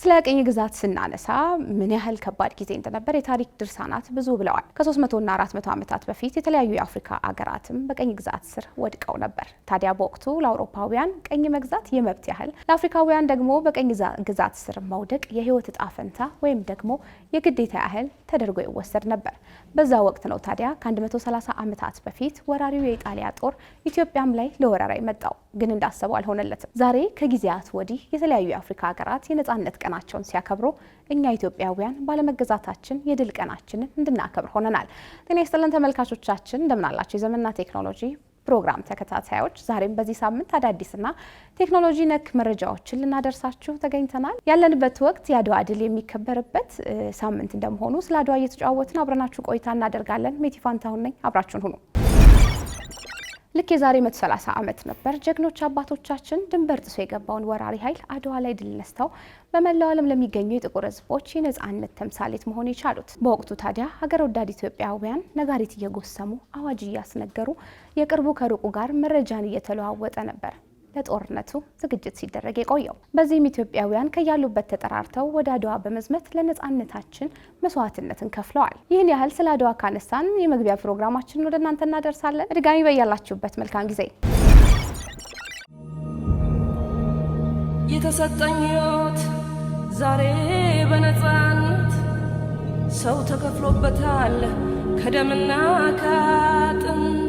ስለ ቅኝ ግዛት ስናነሳ ምን ያህል ከባድ ጊዜ እንደነበር የታሪክ ድርሳናት ብዙ ብለዋል። ከ300 እና 400 ዓመታት በፊት የተለያዩ የአፍሪካ አገራትም በቅኝ ግዛት ስር ወድቀው ነበር። ታዲያ በወቅቱ ለአውሮፓውያን ቅኝ መግዛት የመብት ያህል ለአፍሪካውያን ደግሞ በቅኝ ግዛት ስር መውደቅ የህይወት ዕጣ ፈንታ ወይም ደግሞ የግዴታ ያህል ተደርጎ ይወሰድ ነበር። በዛ ወቅት ነው ታዲያ ከ130 ዓመታት በፊት ወራሪው የኢጣሊያ ጦር ኢትዮጵያም ላይ ለወረራ የመጣው። ግን እንዳሰበው አልሆነለትም። ዛሬ ከጊዜያት ወዲህ የተለያዩ የአፍሪካ ሀገራት የነጻነት ቀናቸውን ሲያከብሩ እኛ ኢትዮጵያውያን ባለመገዛታችን የድል ቀናችንን እንድናከብር ሆነናል። ጤና ይስጥልን ተመልካቾቻችን፣ እንደምን አላችሁ? የዘመንና ቴክኖሎጂ ፕሮግራም ተከታታዮች፣ ዛሬም በዚህ ሳምንት አዳዲስና ቴክኖሎጂ ነክ መረጃዎችን ልናደርሳችሁ ተገኝተናል። ያለንበት ወቅት የአድዋ ድል የሚከበርበት ሳምንት እንደመሆኑ ስለ አድዋ እየተጫወትን አብረናችሁ ቆይታ እናደርጋለን። ሜቲ ፋንታሁን ነኝ፣ አብራችሁን ሁኑ። ልክ የዛሬ 130 ዓመት ነበር ጀግኖች አባቶቻችን ድንበር ጥሶ የገባውን ወራሪ ኃይል አድዋ ላይ ድል ነስተው በመላው ዓለም ለሚገኙ የጥቁር ሕዝቦች የነጻነት ተምሳሌት መሆን የቻሉት። በወቅቱ ታዲያ ሀገር ወዳድ ኢትዮጵያውያን ነጋሪት እየጎሰሙ አዋጅ እያስነገሩ የቅርቡ ከሩቁ ጋር መረጃን እየተለዋወጠ ነበር ለጦርነቱ ዝግጅት ሲደረግ የቆየው። በዚህም ኢትዮጵያውያን ከያሉበት ተጠራርተው ወደ አድዋ በመዝመት ለነጻነታችን መስዋዕትነትን ከፍለዋል። ይህን ያህል ስለ አድዋ ካነሳን የመግቢያ ፕሮግራማችንን ወደ እናንተ እናደርሳለን። ድጋሚ በያላችሁበት መልካም ጊዜ። የተሰጠኝ ሕይወት ዛሬ በነጻነት ሰው ተከፍሎበታል ከደምና ከአጥንት።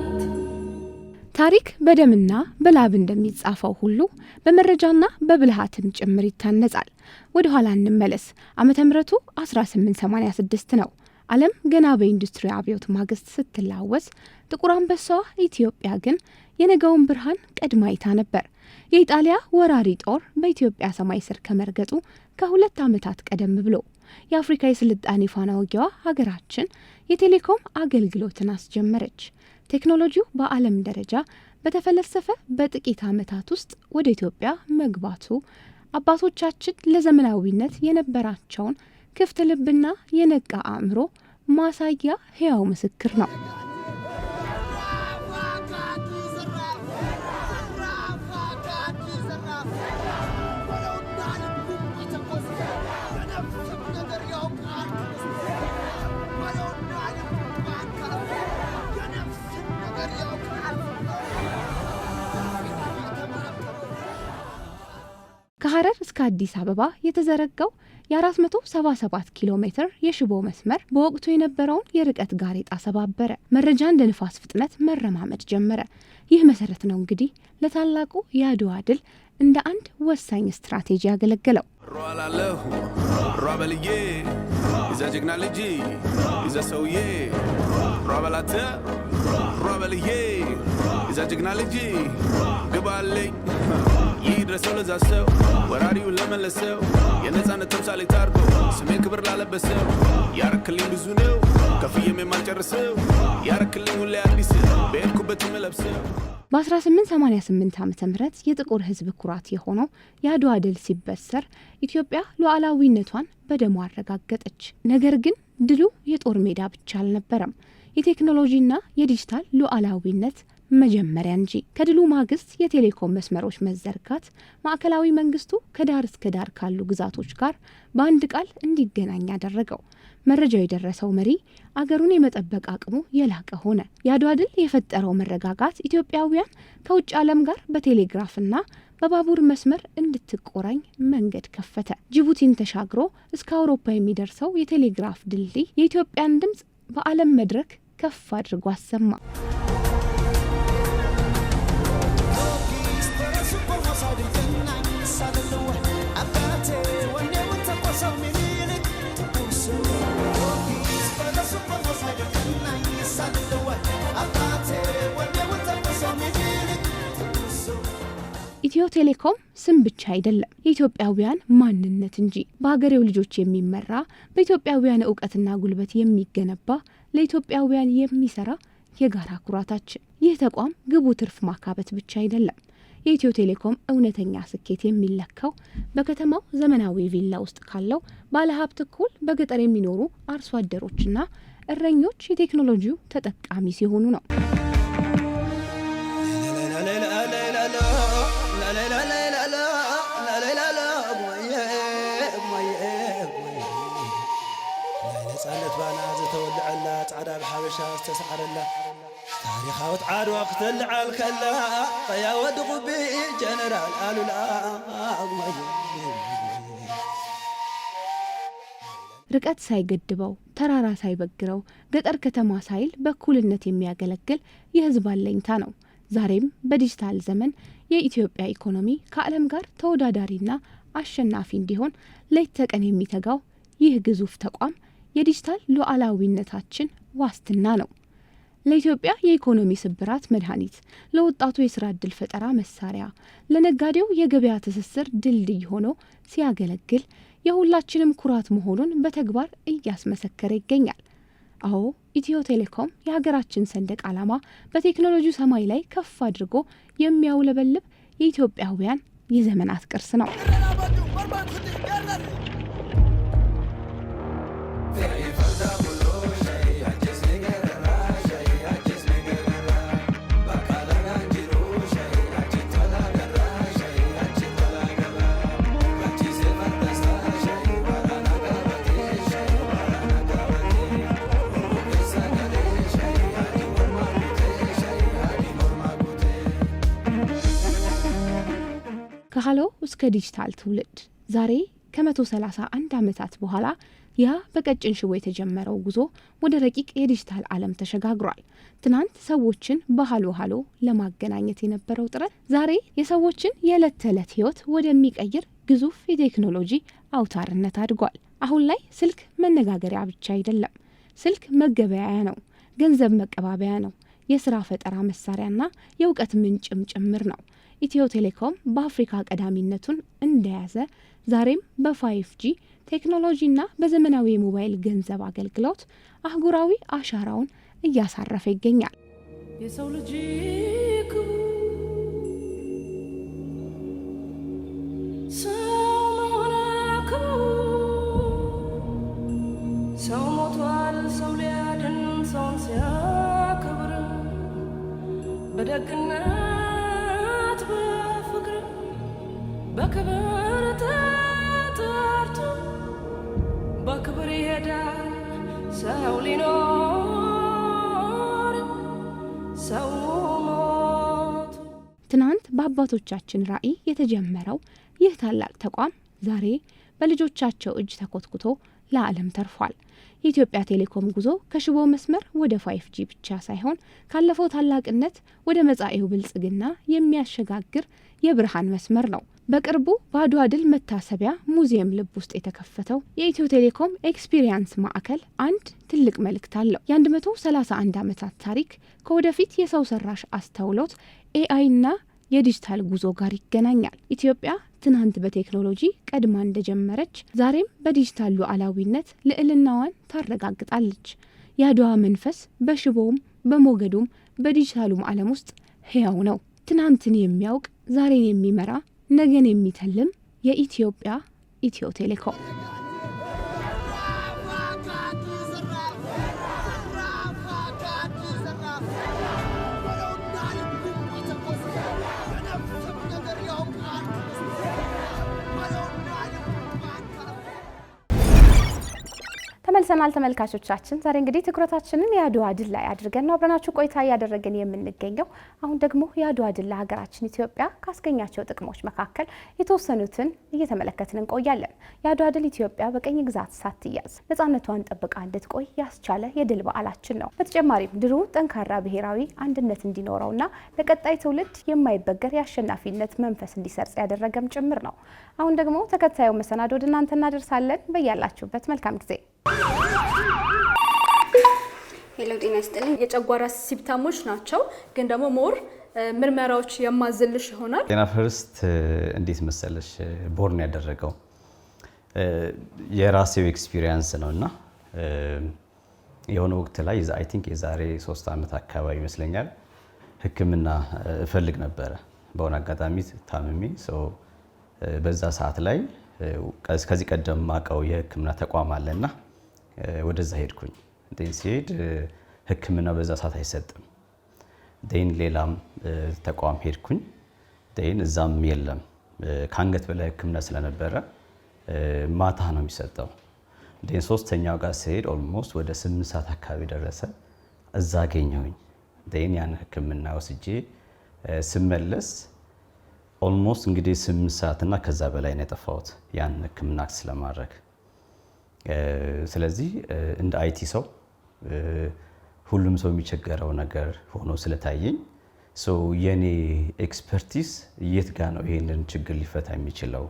ታሪክ በደምና በላብ እንደሚጻፈው ሁሉ በመረጃና በብልሃትም ጭምር ይታነጻል። ወደ ኋላ እንመለስ። ዓመተ ምህረቱ 1886 ነው። ዓለም ገና በኢንዱስትሪ አብዮት ማግስት ስትላወስ፣ ጥቁር አንበሳዋ ኢትዮጵያ ግን የነገውን ብርሃን ቀድማ አይታ ነበር። የኢጣሊያ ወራሪ ጦር በኢትዮጵያ ሰማይ ስር ከመርገጡ ከ2 ዓመታት ቀደም ብሎ የአፍሪካ የስልጣኔ ፋና ወጊያዋ ሀገራችን የቴሌኮም አገልግሎትን አስጀመረች። ቴክኖሎጂው በዓለም ደረጃ በተፈለሰፈ በጥቂት ዓመታት ውስጥ ወደ ኢትዮጵያ መግባቱ አባቶቻችን ለዘመናዊነት የነበራቸውን ክፍት ልብና የነቃ አእምሮ ማሳያ ሕያው ምስክር ነው። ከሐረር እስከ አዲስ አበባ የተዘረጋው የ477 ኪሎ ሜትር የሽቦ መስመር በወቅቱ የነበረውን የርቀት ጋሬጣ ሰባበረ። መረጃ እንደ ንፋስ ፍጥነት መረማመድ ጀመረ። ይህ መሰረት ነው እንግዲህ ለታላቁ የአድዋ ድል እንደ አንድ ወሳኝ ስትራቴጂ ያገለገለው። ሯበልዬ ይዘ ጀግና ልጅ ይዘ ሰውዬ ሯበላተ ሯበልዬ ይዘ ጀግና ልጅ ግባለኝ ይድረሰው ለዛ ሰው ወራሪውን ለመለሰው የነጻነት ተምሳሌት አድርጎ ስሜን ክብር ላለበሰው ያረክልኝ ብዙ ነው ከፍዬም የማልጨርሰው ያረክልኝ ሁሌ አዲስ በሄድኩበት የምለብሰው። በ1888 ዓ.ም የጥቁር ሕዝብ ኩራት የሆነው የአድዋ ድል ሲበሰር ኢትዮጵያ ሉዓላዊነቷን በደሟ አረጋገጠች። ነገር ግን ድሉ የጦር ሜዳ ብቻ አልነበረም፣ የቴክኖሎጂና የዲጂታል ሉዓላዊነት መጀመሪያ እንጂ። ከድሉ ማግስት የቴሌኮም መስመሮች መዘርጋት ማዕከላዊ መንግስቱ ከዳር እስከ ዳር ካሉ ግዛቶች ጋር በአንድ ቃል እንዲገናኝ ያደረገው። መረጃው የደረሰው መሪ አገሩን የመጠበቅ አቅሙ የላቀ ሆነ። የአድዋ ድል የፈጠረው መረጋጋት ኢትዮጵያውያን ከውጭ ዓለም ጋር በቴሌግራፍና በባቡር መስመር እንድትቆራኝ መንገድ ከፈተ። ጅቡቲን ተሻግሮ እስከ አውሮፓ የሚደርሰው የቴሌግራፍ ድልድይ የኢትዮጵያን ድምፅ በዓለም መድረክ ከፍ አድርጎ አሰማ። ኢትዮ ቴሌኮም ስም ብቻ አይደለም፣ የኢትዮጵያውያን ማንነት እንጂ። በሀገሬው ልጆች የሚመራ በኢትዮጵያውያን ዕውቀትና ጉልበት የሚገነባ ለኢትዮጵያውያን የሚሰራ የጋራ ኩራታችን። ይህ ተቋም ግቡ ትርፍ ማካበት ብቻ አይደለም። የኢትዮ ቴሌኮም እውነተኛ ስኬት የሚለካው በከተማው ዘመናዊ ቪላ ውስጥ ካለው ባለሀብት እኩል በገጠር የሚኖሩ አርሶ አደሮችና እረኞች የቴክኖሎጂው ተጠቃሚ ሲሆኑ ነው። حبشة استسعرلا تاريخ عدوى قتل على الكلا يا ود غبي جنرال قالوا لا ርቀት ሳይገድበው ተራራ ሳይበግረው ገጠር ከተማ ሳይል በኩልነት የሚያገለግል የህዝብ አለኝታ ነው። ዛሬም በዲጂታል ዘመን የኢትዮጵያ ኢኮኖሚ ከዓለም ጋር ተወዳዳሪና አሸናፊ እንዲሆን ሌት ተቀን የሚተጋው ይህ ግዙፍ ተቋም የዲጂታል ሉዓላዊነታችን ዋስትና ነው። ለኢትዮጵያ የኢኮኖሚ ስብራት መድኃኒት፣ ለወጣቱ የስራ ዕድል ፈጠራ መሳሪያ፣ ለነጋዴው የገበያ ትስስር ድልድይ ሆኖ ሲያገለግል የሁላችንም ኩራት መሆኑን በተግባር እያስመሰከረ ይገኛል። አዎ ኢትዮ ቴሌኮም የሀገራችን ሰንደቅ ዓላማ በቴክኖሎጂ ሰማይ ላይ ከፍ አድርጎ የሚያውለበልብ የኢትዮጵያውያን የዘመናት ቅርስ ነው። ከሃሎ እስከ ዲጂታል ትውልድ ዛሬ ከ131 ዓመታት በኋላ ያ በቀጭን ሽቦ የተጀመረው ጉዞ ወደ ረቂቅ የዲጂታል ዓለም ተሸጋግሯል። ትናንት ሰዎችን በሃሎ ሃሎ ለማገናኘት የነበረው ጥረት ዛሬ የሰዎችን የዕለት ተዕለት ህይወት ወደሚቀይር ግዙፍ የቴክኖሎጂ አውታርነት አድጓል። አሁን ላይ ስልክ መነጋገሪያ ብቻ አይደለም፣ ስልክ መገበያያ ነው፣ ገንዘብ መቀባበያ ነው፣ የስራ ፈጠራ መሳሪያና የእውቀት ምንጭም ጭምር ነው። ኢትዮ ቴሌኮም በአፍሪካ ቀዳሚነቱን እንደያዘ ዛሬም በ5G ቴክኖሎጂና በዘመናዊ የሞባይል ገንዘብ አገልግሎት አህጉራዊ አሻራውን እያሳረፈ ይገኛል። የሰው ልጅ ሰው ሞቷል፣ ሰው ሊያድን ሰውን ሲያከብር በደግነት በፍቅር በክብር ተጠርቶ በክብር ይሄዳል ሰው ሊኖር ሰው ሞቱ። ትናንት በአባቶቻችን ራዕይ የተጀመረው ይህ ታላቅ ተቋም ዛሬ በልጆቻቸው እጅ ተኮትኩቶ ለዓለም ተርፏል። የኢትዮጵያ ቴሌኮም ጉዞ ከሽቦ መስመር ወደ 5G ብቻ ሳይሆን ካለፈው ታላቅነት ወደ መጻኤው ብልጽግና የሚያሸጋግር የብርሃን መስመር ነው። በቅርቡ በአድዋ ድል መታሰቢያ ሙዚየም ልብ ውስጥ የተከፈተው የኢትዮ ቴሌኮም ኤክስፒሪየንስ ማዕከል አንድ ትልቅ መልእክት አለው። የ131 ዓመታት ታሪክ ከወደፊት የሰው ሰራሽ አስተውሎት ኤአይና የዲጂታል ጉዞ ጋር ይገናኛል። ኢትዮጵያ ትናንት በቴክኖሎጂ ቀድማ እንደጀመረች ዛሬም በዲጂታል ሉዓላዊነት ልዕልናዋን ታረጋግጣለች። የአድዋ መንፈስ በሽቦውም በሞገዱም በዲጂታሉም ዓለም ውስጥ ሕያው ነው። ትናንትን የሚያውቅ ዛሬን የሚመራ ነገን የሚተልም የኢትዮጵያ ኢትዮ ቴሌኮም። ተመልሰናል ተመልካቾቻችን። ዛሬ እንግዲህ ትኩረታችንን የአድዋ ድል ላይ አድርገን ነው አብረናችሁ ቆይታ እያደረግን የምንገኘው። አሁን ደግሞ የአድዋ ድል ለሀገራችን ኢትዮጵያ ካስገኛቸው ጥቅሞች መካከል የተወሰኑትን እየተመለከትን እንቆያለን። የአድዋ ድል ኢትዮጵያ በቀኝ ግዛት ሳትያዝ ነፃነቷን ጠብቃ እንድትቆይ ያስቻለ የድል በዓላችን ነው። በተጨማሪም ድሉ ጠንካራ ብሔራዊ አንድነት እንዲኖረውና ለቀጣይ ትውልድ የማይበገር የአሸናፊነት መንፈስ እንዲሰርጽ ያደረገም ጭምር ነው። አሁን ደግሞ ተከታዩ መሰናዶ ወደ እናንተ እናደርሳለን። በያላችሁበት መልካም ጊዜ። ሄሎ ጤና ይስጥልኝ። የጨጓራ ሲምፕተሞች ናቸው፣ ግን ደግሞ ሞር ምርመራዎች የማዝልሽ ይሆናል። ጤና ፈርስት እንዴት መሰለሽ ቦርን ያደረገው የራሴው ኤክስፒሪየንስ ነውና የሆነ ወቅት ላይ አይ ቲንክ የዛሬ 3 ዓመት አካባቢ ይመስለኛል ሕክምና እፈልግ ነበረ። በሆነ አጋጣሚ ታምሜ በዛ ሰዓት ላይ ከዚህ ቀደም ማቀው የሕክምና ተቋም አለና ወደዛ ሄድኩኝ። ሲሄድ ሕክምና በዛ ሰዓት አይሰጥም። ሌላም ተቋም ሄድኩኝ። እዛም የለም። ከአንገት በላይ ሕክምና ስለነበረ ማታ ነው የሚሰጠው። ሶስተኛው ጋር ሲሄድ ኦልሞስት ወደ 8 ሰዓት አካባቢ ደረሰ። እዛ አገኘሁኝ። ያን ህክምና ወስጄ ስመለስ ኦልሞስት እንግዲህ 8 ሰዓትና ከዛ በላይ ነው የጠፋሁት ያን ህክምና አክሰስ ለማድረግ። ስለዚህ እንደ አይቲ ሰው ሁሉም ሰው የሚቸገረው ነገር ሆኖ ስለታየኝ የኔ ኤክስፐርቲስ የት ጋ ነው ይሄንን ችግር ሊፈታ የሚችለው?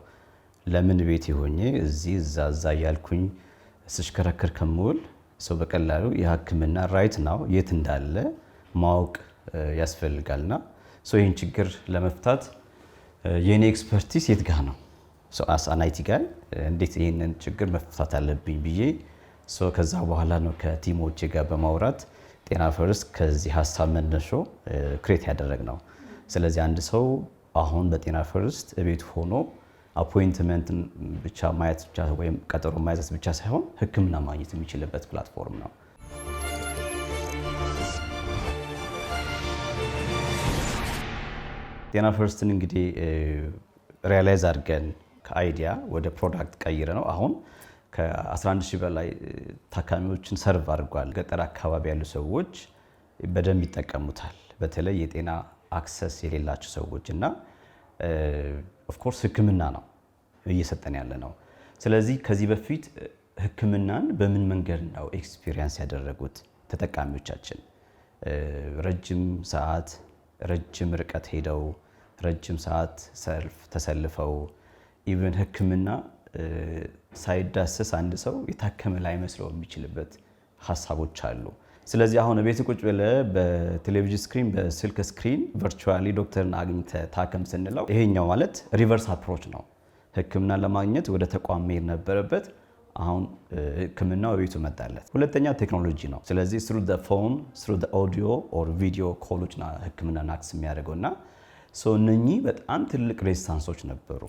ለምን ቤት ሆኜ እዚህ እዛ እያልኩኝ ስሽከረከር ከምውል በቀላሉ የህክምና ራይት ነው የት እንዳለ ማወቅ ያስፈልጋልና ይህን ችግር ለመፍታት የኔ ኤክስፐርቲስ የት ጋ ነው? አይቲ ጋር እንዴት ይህንን ችግር መፍታት አለብኝ ብዬ ከዛ በኋላ ነው ከቲሞቼ ጋር በማውራት ጤና ፈርስት ከዚህ ሀሳብ መነሾ ክሬት ያደረግ ነው። ስለዚህ አንድ ሰው አሁን በጤና ፈርስት ቤት ሆኖ አፖይንትመንት ብቻ ማየት ብቻ ወይም ቀጠሮ ማየት ብቻ ሳይሆን ህክምና ማግኘት የሚችልበት ፕላትፎርም ነው። ጤና ፈርስትን እንግዲህ ሪያላይዝ አድርገን ከአይዲያ ወደ ፕሮዳክት ቀይረ ነው አሁን ከ11000 በላይ ታካሚዎችን ሰርቭ አድርጓል። ገጠር አካባቢ ያሉ ሰዎች በደንብ ይጠቀሙታል። በተለይ የጤና አክሰስ የሌላቸው ሰዎች እና ኦፍ ኮርስ ህክምና ነው እየሰጠን ያለ ነው። ስለዚህ ከዚህ በፊት ህክምናን በምን መንገድ ነው ኤክስፒሪየንስ ያደረጉት ተጠቃሚዎቻችን? ረጅም ሰዓት ረጅም ርቀት ሄደው ረጅም ሰዓት ሰልፍ ተሰልፈው ኢቨን ህክምና ሳይዳሰስ አንድ ሰው የታከመ ላይ መስለው የሚችልበት ሀሳቦች አሉ። ስለዚህ አሁን ቤት ቁጭ ብለህ በቴሌቪዥን ስክሪን በስልክ ስክሪን ቨርቹዋሊ ዶክተርን አግኝተህ ታከም ስንለው ይሄኛው ማለት ሪቨርስ አፕሮች ነው። ህክምና ለማግኘት ወደ ተቋም መሄድ ነበረበት። አሁን ህክምናው ቤቱ መጣለት። ሁለተኛ ቴክኖሎጂ ነው። ስለዚህ through the phone through the audio or video ኮሎችና ህክምናን አክሰስ የሚያደርገውና እነኚህ በጣም ትልቅ ሬዚስታንሶች ነበሩ።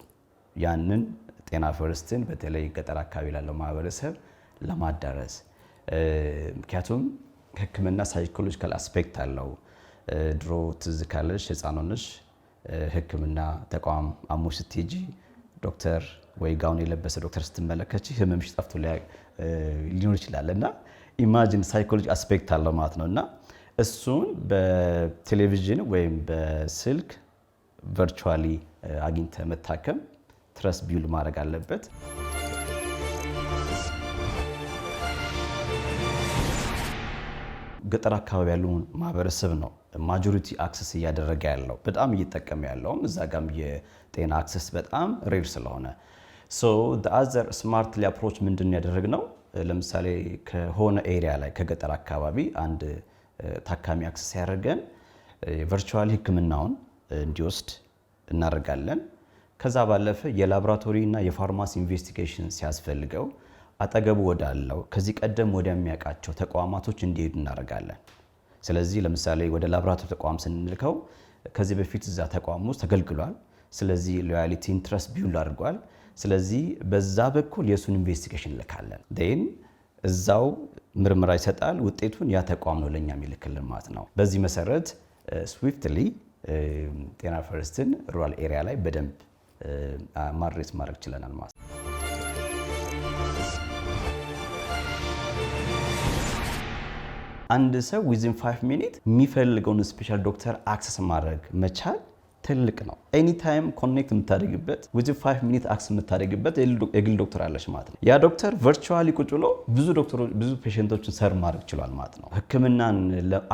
ያንን ጤና ፈርስትን በተለይ ገጠር አካባቢ ላለው ማህበረሰብ ለማዳረስ ምክንያቱም ህክምና ሳይኮሎጂካል አስፔክት አለው። ድሮ ትዝ ካለሽ ህፃን ሆነሽ ህክምና ተቋም አሞሽ ስትሄጂ ዶክተር ወይ ጋውን የለበሰ ዶክተር ስትመለከች ህመምሽ ጠፍቶ ሊሆን ይችላል እና ኢማጂን ሳይኮሎጂ አስፔክት አለው ማለት ነው እና እሱን በቴሌቪዥን ወይም በስልክ ቨርቹዋሊ አግኝተ መታከም ትረስት ቢውል ማድረግ አለበት። ገጠር አካባቢ ያለውን ማህበረሰብ ነው ማጆሪቲ አክሰስ እያደረገ ያለው በጣም እየተጠቀመ ያለውም እዛ ጋም የጤና አክሰስ በጣም ሬር ስለሆነ the other smartly approach ምንድን ያደረግነው ለምሳሌ ከሆነ ኤሪያ ላይ ከገጠር አካባቢ አንድ ታካሚ አክሰስ ያደርገን ቨርቹዋሊ ህክምናውን እንዲወስድ እናደርጋለን። ከዛ ባለፈ የላቦራቶሪ እና የፋርማሲ ኢንቨስቲጌሽን ሲያስፈልገው አጠገቡ ወዳለው ከዚህ ቀደም ወደሚያውቃቸው ተቋማቶች እንዲሄዱ እናደርጋለን። ስለዚህ ለምሳሌ ወደ ላቦራቶሪ ተቋም ስንልከው ከዚህ በፊት እዛ ተቋም ውስጥ ተገልግሏል። ስለዚህ ሎያሊቲ ኢንትረስት ቢውል አድርጓል። ስለዚህ በዛ በኩል የሱን ኢንቨስቲጌሽን ልካለን ዴን እዛው ምርመራ ይሰጣል። ውጤቱን ያ ተቋም ነው ለኛ የሚልክልን ማለት ነው። በዚህ መሰረት ስዊፍትሊ ጤና ፈርስትን ሩራል ኤሪያ ላይ በደንብ ማድረስ ማድረግ ችለናል ማለት ነው። አንድ ሰው ዊዝን 5 ሚኒት የሚፈልገውን ስፔሻል ዶክተር አክሰስ ማድረግ መቻል ትልቅ ነው። ኤኒ ታይም ኮኔክት የምታደርግበት ዊዝን 5 ሚኒት አክሰስ የምታደርግበት የግል ዶክተር አለሽ ማለት ነው። ያ ዶክተር ቨርቹዋሊ ቁጭ ብሎ ብዙ ፔሸንቶችን ሰርቭ ማድረግ ችሏል ማለት ነው። ህክምናን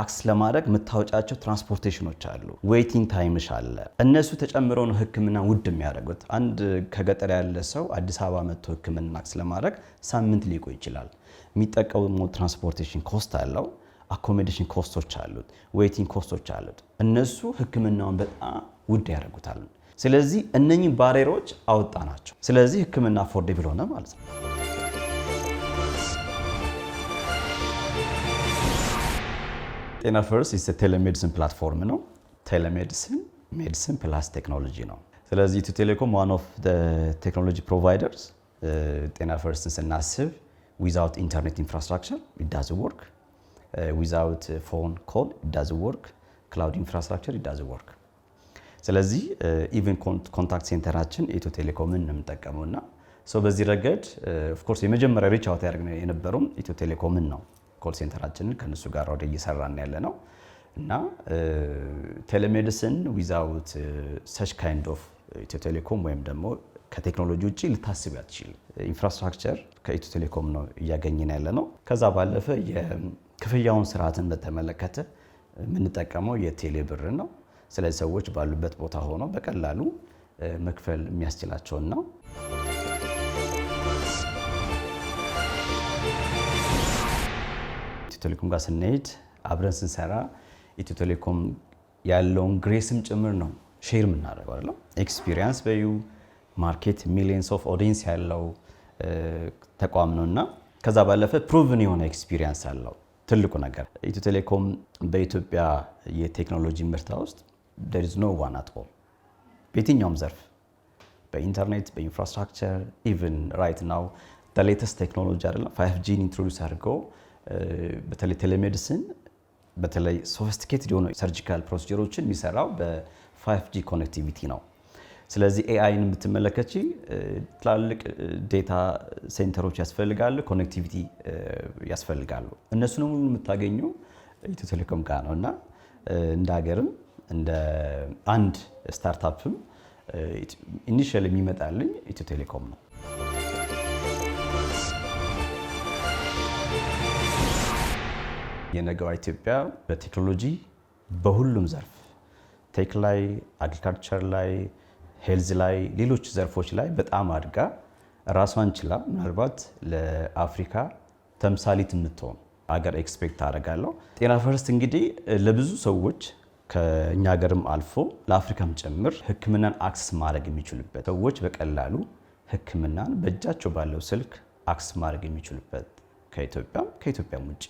አክሰስ ለማድረግ የምታወጫቸው ትራንስፖርቴሽኖች አሉ፣ ዌይቲንግ ታይምሽ አለ። እነሱ ተጨምረው ነው ህክምና ውድ የሚያደርጉት። አንድ ከገጠር ያለ ሰው አዲስ አበባ መጥቶ ህክምና አክሰስ ለማድረግ ሳምንት ሊቆይ ይችላል። የሚጠቀመው ትራንስፖርቴሽን ኮስት አለው፣ አኮሞዴሽን ኮስቶች አሉት፣ ዌይቲንግ ኮስቶች አሉት። እነሱ ህክምናውን በጣም ውድ ያደርጉታል። ስለዚህ እነኚህ ባሪየሮች አወጣ ናቸው። ስለዚህ ህክምና አፎርዴብል ሆነ ማለት ነው። ጤና ፈርስት ኢዝ ቴሌሜዲሲን ፕላትፎርም ነው። ሜዲሲን ፕላስ ቴክኖሎጂ ነው። ስለዚህ ኢትዮ ቴሌኮም ዋን ኦፍ ቴክኖሎጂ ፕሮቫይደርስ ጤና ፈርስትን ስናስብ ዊዛውት ኢንተርኔት ኢንፍራስትራክቸር ኢት ዳዝንት ወርክ ዊዛውት ፎን ኮል ኢት ዳዝንት ወርክ ክላውድ ኢንፍራስትራክቸር ኢት ዳዝንት ወርክ። ስለዚህ ኢቨን ኮንታክት ሴንተራችን ኢትዮ ቴሌኮምን ነው የምንጠቀመውና በዚህ ረገድ ኦፍ ኮርስ የመጀመሪያ ሪች አውት ያደርግ የነበረውም ኢትዮ ቴሌኮምን ነው። ኮል ሴንተራችንን ከነሱ ጋር ወደ እየሰራን ያለ ነው እና ቴሌሜዲሲን ዊዛውት ሰች ካይንድ ኦፍ ኢትዮ ቴሌኮም ወይም ደግሞ ከቴክኖሎጂ ውጪ ልታስብ ያትችል ኢንፍራስትራክቸር ከኢትዮ ቴሌኮም ነው እያገኘን ያለ ነው። ከዛ ባለፈ የክፍያውን ስርዓትን በተመለከተ የምንጠቀመው የቴሌ ብር ነው። ስለዚህ ሰዎች ባሉበት ቦታ ሆነው በቀላሉ መክፈል የሚያስችላቸውን ነው። ኢትዮ ቴሌኮም ጋር ስንሄድ አብረን ስንሰራ ኢትዮ ቴሌኮም ያለውን ግሬስም ጭምር ነው ሼር የምናደርገው አይደል? ኤክስፒሪየንስ በዩ ማርኬት ሚሊየንስ ኦፍ ኦዲየንስ ያለው ተቋም ነውና ከዛ ባለፈ ፕሩቭን የሆነ ኤክስፒሪየንስ አለው። ትልቁ ነገር ኢትዮ ቴሌኮም በኢትዮጵያ የቴክኖሎጂ ምርታ ውስጥ there is no one at all በየትኛውም ዘርፍ በኢንተርኔት በኢንፍራስትራክቸር ኢቭን ራይት ናው the latest ቴክኖሎጂ አይደል 5G ኢንትሮዱስ አድርገው በተለይ ቴሌሜዲሲን በተለይ ሶፊስቲኬትድ የሆኑ ሰርጂካል ፕሮሲጀሮችን የሚሰራው በ5G ኮኔክቲቪቲ ነው። ስለዚህ ኤአይን የምትመለከቺ ትላልቅ ዴታ ሴንተሮች ያስፈልጋሉ፣ ኮኔክቲቪቲ ያስፈልጋሉ። እነሱንም ሁሉ የምታገኙ ኢትዮ ቴሌኮም ጋር ነውና እንደ ሀገርም እንደ አንድ ስታርታፕም ኢኒሺያሊ የሚመጣልኝ ኢትዮ ቴሌኮም ነው። የነገዋ ኢትዮጵያ በቴክኖሎጂ በሁሉም ዘርፍ ቴክ ላይ፣ አግሪካልቸር ላይ፣ ሄልዝ ላይ፣ ሌሎች ዘርፎች ላይ በጣም አድጋ ራሷን ችላ ምናልባት ለአፍሪካ ተምሳሌት የምትሆን አገር ኤክስፔክት አደርጋለሁ። ጤና ፈርስት እንግዲህ ለብዙ ሰዎች ከኛ ሀገርም አልፎ ለአፍሪካም ጭምር ሕክምናን አክሰስ ማድረግ የሚችሉበት ሰዎች በቀላሉ ሕክምናን በእጃቸው ባለው ስልክ አክሰስ ማድረግ የሚችሉበት ከኢትዮጵያም ውጭ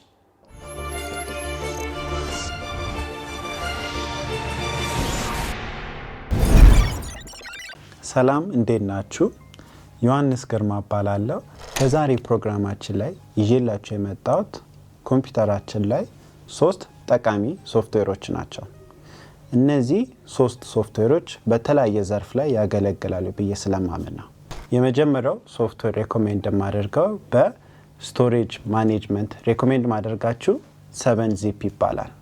ሰላም እንዴት ናችሁ? ዮሐንስ ግርማ እባላለሁ። በዛሬ ፕሮግራማችን ላይ ይዤላችሁ የመጣሁት ኮምፒውተራችን ላይ 3 ጠቃሚ ሶፍትዌሮች ናቸው። እነዚህ 3 ሶፍትዌሮች በተለያየ ዘርፍ ላይ ያገለግላሉ ብዬ ስለማምን ነው። የመጀመሪያው ሶፍትዌር ሬኮሜንድ ማደርገው በስቶሬጅ ማኔጅመንት ሬኮሜንድ ማደርጋችሁ 7zip ይባላል።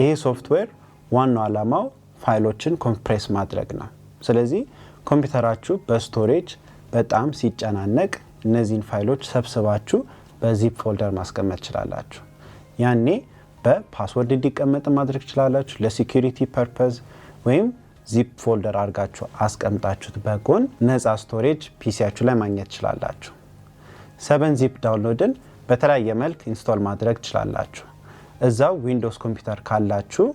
ይሄ ሶፍትዌር ዋናው ዓላማው ፋይሎችን ኮምፕሬስ ማድረግ ነው። ስለዚህ ኮምፒውተራችሁ በስቶሬጅ በጣም ሲጨናነቅ እነዚህን ፋይሎች ሰብስባችሁ በዚፕ ፎልደር ማስቀመጥ ትችላላችሁ። ያኔ በፓስወርድ እንዲቀመጥ ማድረግ ትችላላችሁ። ለሴኩሪቲ ፐርፐዝ ወይም ዚፕ ፎልደር አድርጋችሁ አስቀምጣችሁት በጎን ነፃ ስቶሬጅ ፒሲያችሁ ላይ ማግኘት ትችላላችሁ። 7zip ዳውንሎድን በተለያየ መልክ ኢንስቶል ማድረግ ትችላላችሁ። እዛው ዊንዶውስ ኮምፒውተር ካላችሁ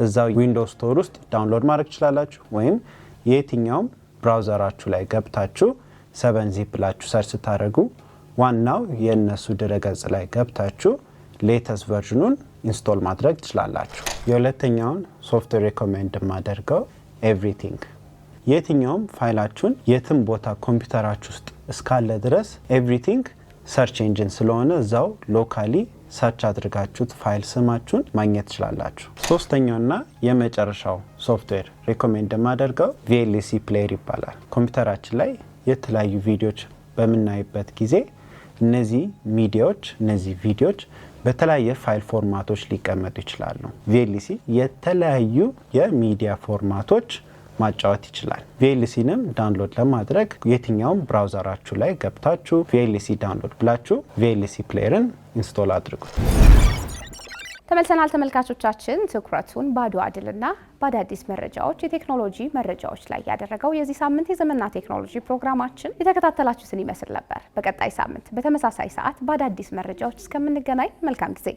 እዛው ዊንዶውስ ስቶር ውስጥ ዳውንሎድ ማድረግ ትችላላችሁ ወይም የትኛውም ብራውዘራችሁ ላይ ገብታችሁ 7zip ብላችሁ ሰርች ስታደርጉ ዋናው የነሱ ድረገጽ ላይ ገብታችሁ ሌተስት ቨርዥኑን ኢንስቶል ማድረግ ትችላላችሁ። የሁለተኛውን ሶፍትዌር ሬኮሜንድ ማደርገው ኤቭሪቲንግ። የትኛውም ፋይላችሁን የትም ቦታ ኮምፒውተራችሁ ውስጥ እስካለ ድረስ ኤቭሪቲንግ ሰርች ኢንጂን ስለሆነ እዛው ሎካሊ ሰርች አድርጋችሁት ፋይል ስማችሁን ማግኘት ትችላላችሁ። ሶስተኛውና የመጨረሻው ሶፍትዌር ሬኮሜንድ ማደርገው VLC ፕሌየር ይባላል። ኮምፒውተራችን ላይ የተለያዩ ቪዲዮዎች በምናይበት ጊዜ እነዚህ ቪዲዮዎች በተለያየ ፋይል ፎርማቶች ሊቀመጡ ይችላሉ። VLC የተለያዩ የሚዲያ ፎርማቶች ማጫወት ይችላል። VLCንም ዳውንሎድ ለማድረግ የትኛውም ብራውዘራችሁ ላይ ገብታችሁ VLC ዳውንሎድ ብላችሁ VLC ፕሌየርን ኢንስቶል አድርጉት። ተመልሰናል ተመልካቾቻችን። ትኩረቱን በአድዋ ድልና በአዳዲስ መረጃዎች የቴክኖሎጂ መረጃዎች ላይ ያደረገው የዚህ ሳምንት የዘመንና ቴክኖሎጂ ፕሮግራማችን የተከታተላችሁትን ይመስል ነበር። በቀጣይ ሳምንት በተመሳሳይ ሰዓት በአዳዲስ መረጃዎች እስከምንገናኝ መልካም ጊዜ